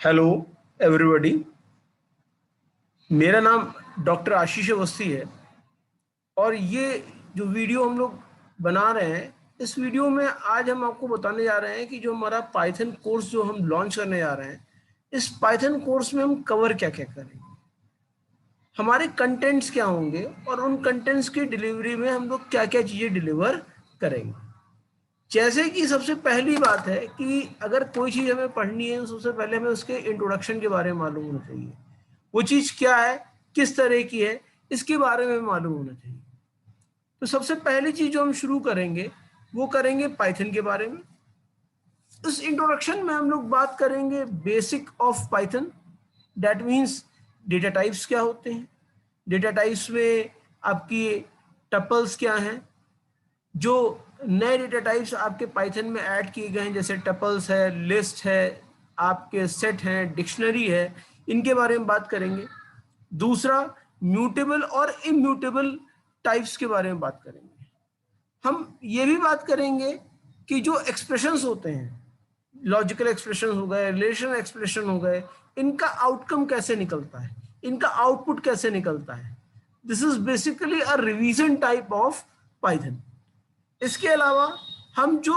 Hello everybody. मेरा नाम doctor आशीष अवस्थी है और ये जो वीडियो हम लोग बना रहे हैं, इस वीडियो में आज हम आपको बताने जा रहे हैं कि जो हमारा पाइथन कोर्स जो हम लॉन्च करने जा रहे हैं, इस पाइथन कोर्स में हम कवर क्या क्या करेंगे, हमारे कंटेंट्स क्या होंगे और उन कंटेंट्स की डिलीवरी में हम लोग क्या क्या चीज़ें डिलीवर करेंगे। जैसे कि सबसे पहली बात है कि अगर कोई चीज़ हमें पढ़नी है तो सबसे पहले हमें उसके इंट्रोडक्शन के बारे में मालूम होना चाहिए। वो चीज़ क्या है, किस तरह की है, इसके बारे में मालूम होना चाहिए। तो सबसे पहली चीज़ जो हम शुरू करेंगे वो करेंगे पाइथन के बारे में। इस इंट्रोडक्शन में हम लोग बात करेंगे basic of Python, that means data types क्या होते हैं, डेटा टाइप्स में आपकी टपल्स क्या हैं, जो नए डेटा टाइप्स आपके पाइथन में ऐड किए गए हैं जैसे टपल्स है, लिस्ट है, आपके सेट हैं, डिक्शनरी है, इनके बारे में बात करेंगे। दूसरा, म्यूटेबल और इम्यूटेबल टाइप्स के बारे में बात करेंगे। हम ये भी बात करेंगे कि जो एक्सप्रेशंस होते हैं, लॉजिकल एक्सप्रेशन हो गए, रिलेशनल एक्सप्रेशन हो गए, इनका आउटकम कैसे निकलता है, इनका आउटपुट कैसे निकलता है। This is basically a revision type of Python. इसके अलावा हम जो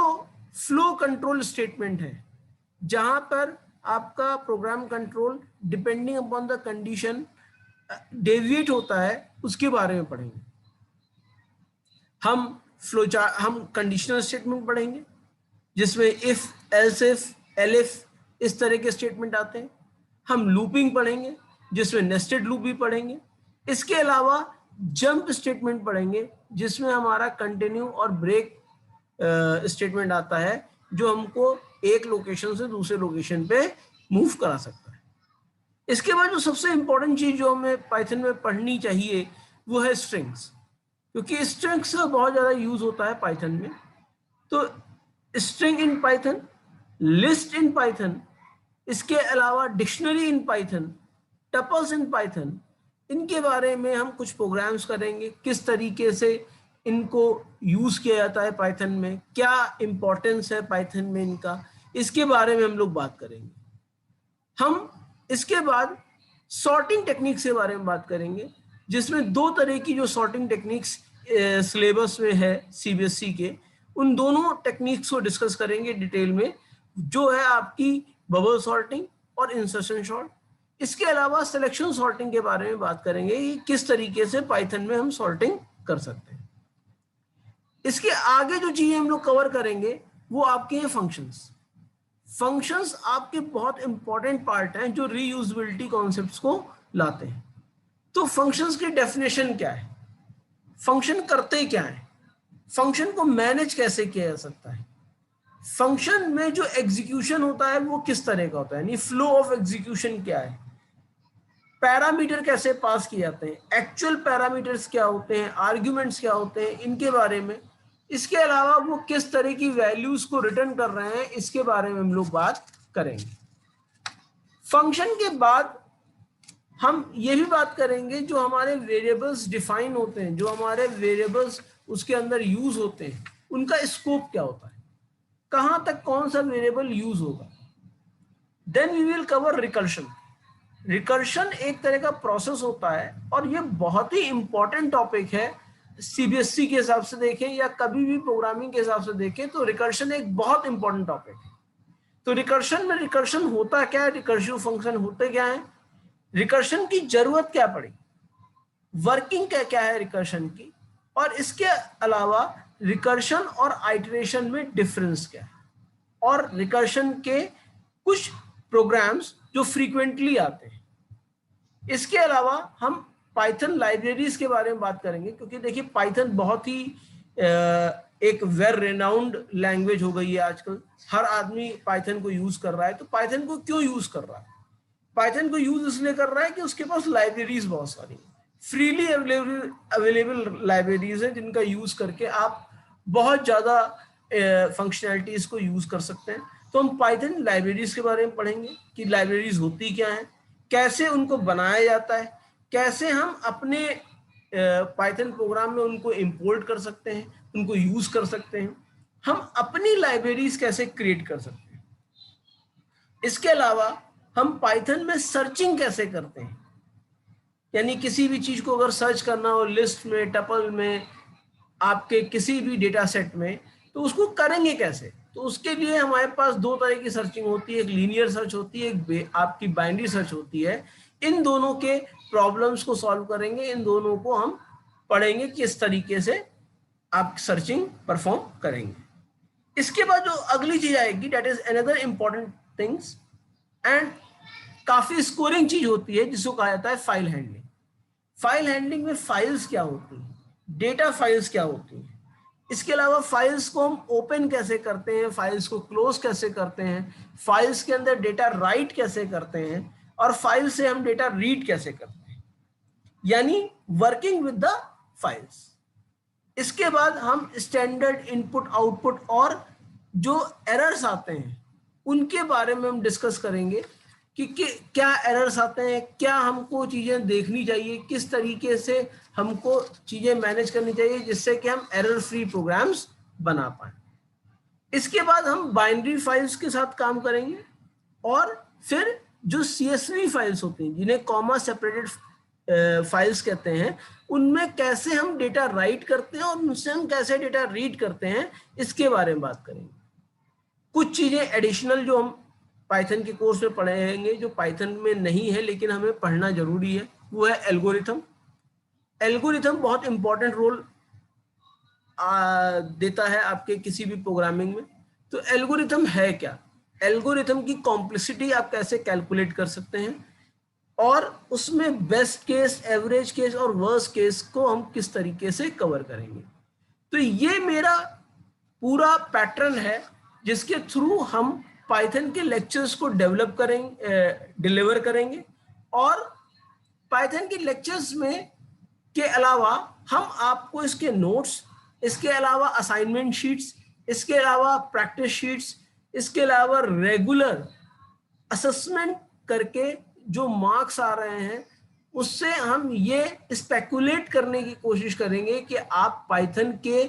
फ्लो कंट्रोल स्टेटमेंट है, जहां पर आपका program control depending upon the condition deviate होता है, उसके बारे में पढ़ेंगे। हम कंडीशनल स्टेटमेंट पढ़ेंगे जिसमें इफ, एल्स इफ, एलिफ, इस तरह के स्टेटमेंट आते हैं। हम लूपिंग पढ़ेंगे जिसमें नेस्टेड लूप भी पढ़ेंगे। इसके अलावा जंप स्टेटमेंट पढ़ेंगे जिसमें हमारा कंटिन्यू और ब्रेक स्टेटमेंट आता है, जो हमको एक लोकेशन से दूसरे लोकेशन पे मूव करा सकता है। इसके बाद जो सबसे इंपॉर्टेंट चीज जो हमें पाइथन में पढ़नी चाहिए वो है स्ट्रिंग्स, क्योंकि स्ट्रिंग्स का बहुत ज्यादा यूज होता है पाइथन में। तो string in Python, list in Python, इसके अलावा dictionary in Python, tuples in Python, इनके बारे में हम कुछ प्रोग्राम्स करेंगे, किस तरीके से इनको यूज किया जाता है पाइथन में, क्या इंपॉर्टेंस है पाइथन में इनका, इसके बारे में हम लोग बात करेंगे। हम इसके बाद सॉर्टिंग टेक्निक्स के बारे में बात करेंगे, जिसमें दो तरह की जो सॉर्टिंग टेक्निक्स सिलेबस में है सीबीएसई के, उन दोनों टेक्निक्स को डिस्कस करेंगे डिटेल में, जो है आपकी बबल सॉर्टिंग और इंसर्शन सॉर्ट। इसके अलावा सिलेक्शन सॉर्टिंग के बारे में बात करेंगे कि किस तरीके से पाइथन में हम सॉर्टिंग कर सकते हैं। इसके आगे जो चीजें हम लोग कवर करेंगे वो आपके हैं फंक्शंस। फंक्शंस आपके बहुत इंपॉर्टेंट पार्ट हैं जो रीयूजेबिलिटी कॉन्सेप्ट्स को लाते हैं। तो फंक्शंस की डेफिनेशन क्या है, फंक्शन करते क्या है, फंक्शन को मैनेज कैसे किया जा सकता है, फंक्शन में जो एग्जीक्यूशन होता है वो किस तरह का होता है, यानी फ्लो ऑफ एग्जीक्यूशन क्या है, पैरामीटर कैसे पास किए जाते हैं, एक्चुअल पैरामीटर्स क्या होते हैं, आर्ग्यूमेंट्स क्या होते हैं, इनके बारे में। इसके अलावा वो किस तरह की वैल्यूज को रिटर्न कर रहे हैं, इसके बारे में हम लोग बात करेंगे। फंक्शन के बाद हम ये भी बात करेंगे जो हमारे वेरिएबल्स डिफाइन होते हैं, जो हमारे वेरिएबल्स उसके अंदर यूज होते हैं, उनका स्कोप क्या होता है, कहां तक कौन सा वेरिएबल यूज होगा। Then we will cover recursion. Recursion एक तरह का प्रोसेस होता है और ये बहुत ही इंपॉर्टेंट टॉपिक है। सीबीएसई के हिसाब से देखें या कभी भी प्रोग्रामिंग के हिसाब से देखें तो रिकर्शन एक बहुत इंपॉर्टेंट टॉपिक है। तो रिकर्शन में रिकर्शन होता क्या है, रिकर्सिव फंक्शन होते क्या है, रिकर्शन की जरूरत क्या पड़ी, वर्किंग क्या क्या है रिकर्शन की, और इसके अलावा रिकर्शन और आइटरेशन में डिफरेंस क्या है, और रिकर्शन के कुछ प्रोग्राम्स जो फ्रीक्वेंटली आते हैं। इसके अलावा हम पाइथन लाइब्रेरीज के बारे में बात करेंगे, क्योंकि देखिए पाइथन बहुत ही एक वेल रेनाउंड लैंग्वेज हो गई है आजकल, हर आदमी पाइथन को यूज कर रहा है। तो पाइथन को क्यों यूज कर रहा है, पाइथन को यूज इसलिए कर रहा है कि उसके पास लाइब्रेरीज बहुत सारी फ्रीली अवेलेबल लाइब्रेरीज हैं, जिनका यूज करके आप बहुत ज्यादा फंक्शनैलिटीज को यूज कर सकते हैं। तो हम पाइथन लाइब्रेरीज के बारे में पढ़ेंगे कि लाइब्रेरीज होती क्या है, कैसे उनको बनाया जाता है, कैसे हम अपने पाइथन प्रोग्राम में उनको इंपोर्ट कर सकते हैं, उनको यूज कर सकते हैं, हम अपनी लाइब्रेरीज कैसे क्रिएट कर सकते हैं। इसके अलावा हम पाइथन में सर्चिंग कैसे करते हैं, यानी किसी भी चीज को अगर सर्च करना हो लिस्ट में, टपल में, आपके किसी भी डेटा सेट में, तो उसको करेंगे कैसे। तो उसके लिए हमारे पास दो तरह की सर्चिंग होती है, एक लीनियर सर्च होती है, एक आपकी बाइनरी सर्च होती है। इन दोनों के प्रॉब्लम्स को सॉल्व करेंगे, इन दोनों को हम पढ़ेंगे किस तरीके से आप सर्चिंग परफॉर्म करेंगे। इसके बाद जो अगली चीज आएगी, that is another important things and काफी स्कोरिंग चीज होती है, जिसको कहा जाता है फाइल हैंडलिंग। फाइल हैंडलिंग में फाइल्स क्या होती हैं, डेटा फाइल्स क्या होती हैं, इसके अलावा फाइल्स को हम ओपन कैसे करते हैं, फाइल्स को क्लोज कैसे करते हैं, फाइल्स के अंदर डेटा राइट कैसे करते हैं, और फाइल से हम डेटा रीड कैसे करते हैं, यानी वर्किंग विद द फाइल्स। इसके बाद हम स्टैंडर्ड इनपुट आउटपुट और जो एरर्स आते हैं उनके बारे में हम डिस्कस करेंगे कि क्या एरर्स आते हैं, क्या हमको चीजें देखनी चाहिए, किस तरीके से हमको चीजें मैनेज करनी चाहिए जिससे कि हम एरर फ्री प्रोग्राम्स बना पाए। इसके बाद हम बाइनरी फाइल्स के साथ काम करेंगे और फिर जो CSV फाइल्स होती हैं, जिन्हें कॉमा सेपरेटेड फाइल्स कहते हैं, उनमें कैसे हम डेटा राइट करते हैं और उनसे हम कैसे डेटा रीड करते हैं, इसके बारे में बात करेंगे। कुछ चीजें एडिशनल जो हम पाइथन के कोर्स में पढ़ेंगे, जो पाइथन में नहीं है लेकिन हमें पढ़ना जरूरी है, वो है एल्गोरिथम। एल्गोरिथम बहुत इंपॉर्टेंट रोल देता है आपके किसी भी प्रोग्रामिंग में। तो एल्गोरिथम है क्या, एल्गोरिथम की कॉम्प्लेक्सिटी आप कैसे कैलकुलेट कर सकते हैं, और उसमें बेस्ट केस, एवरेज केस और वर्स्ट केस को हम किस तरीके से कवर करेंगे। तो ये मेरा पूरा पैटर्न है जिसके थ्रू हम पाइथन के लेक्चर्स को डेवलप करेंगे, डिलीवर करेंगे। और पाइथन के लेक्चर्स में के अलावा हम आपको इसके नोट्स, इसके अलावा असाइनमेंट शीट्स, इसके अलावा प्रैक्टिस शीट्स, इसके अलावा रेगुलर असेसमेंट करके जो मार्क्स आ रहे हैं उससे हम ये स्पेकुलेट करने की कोशिश करेंगे कि आप पाइथन के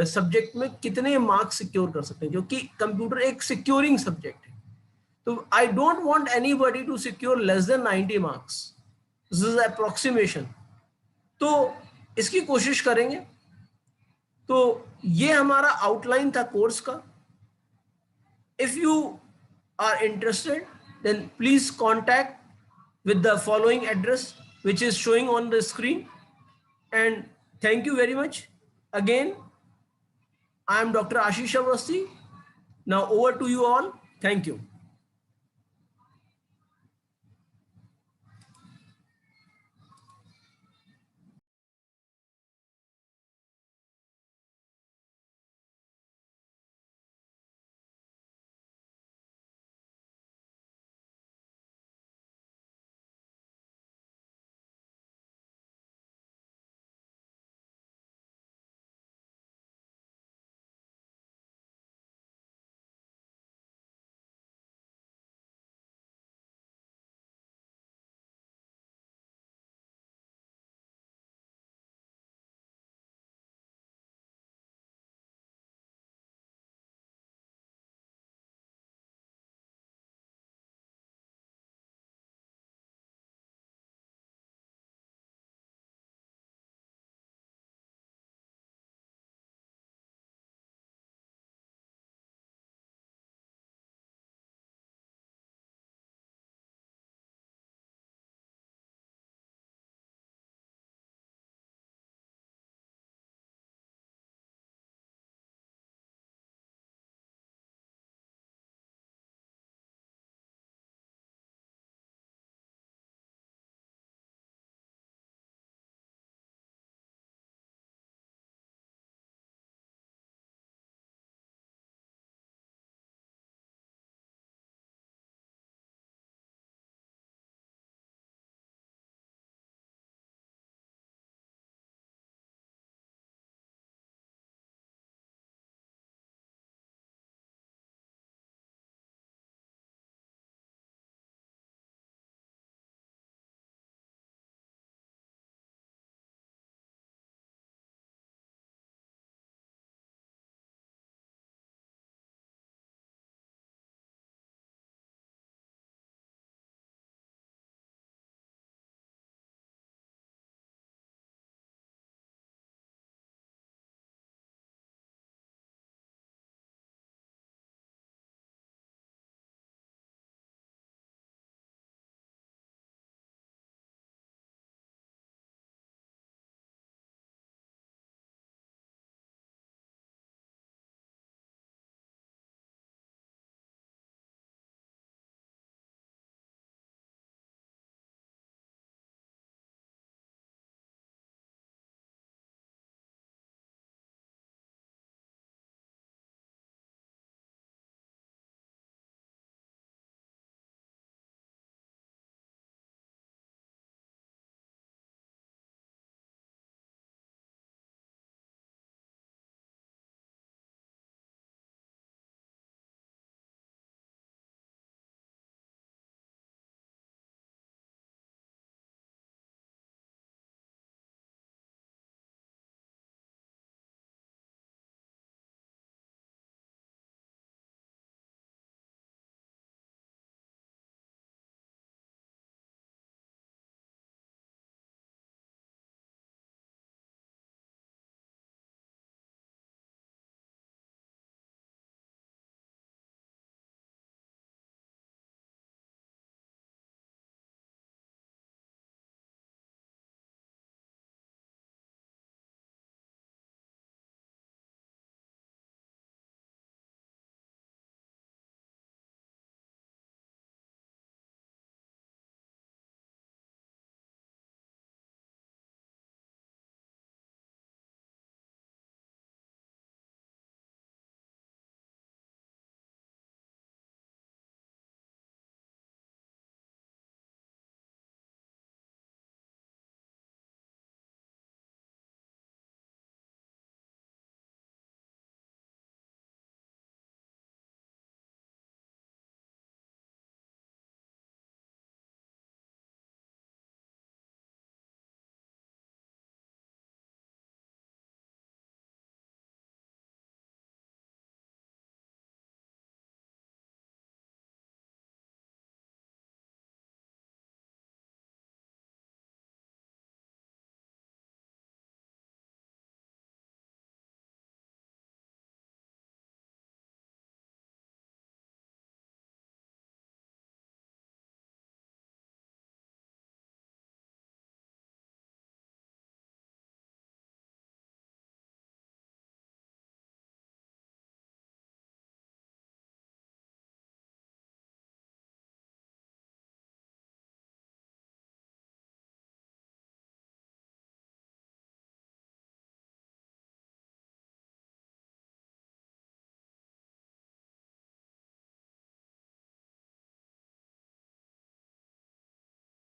सब्जेक्ट में कितने मार्क्स सिक्योर कर सकते हैं, क्योंकि कंप्यूटर एक सिक्योरिंग सब्जेक्ट है। तो I don't want anybody to secure less than 90 marks, this is approximation. तो इसकी कोशिश करेंगे। तो ये हमारा आउटलाइन था कोर्स का। If you are interested then please contact with the following address which is showing on the screen, and thank you very much. Again, I am Dr. Ashish Awasthi. Now over to you all. Thank you.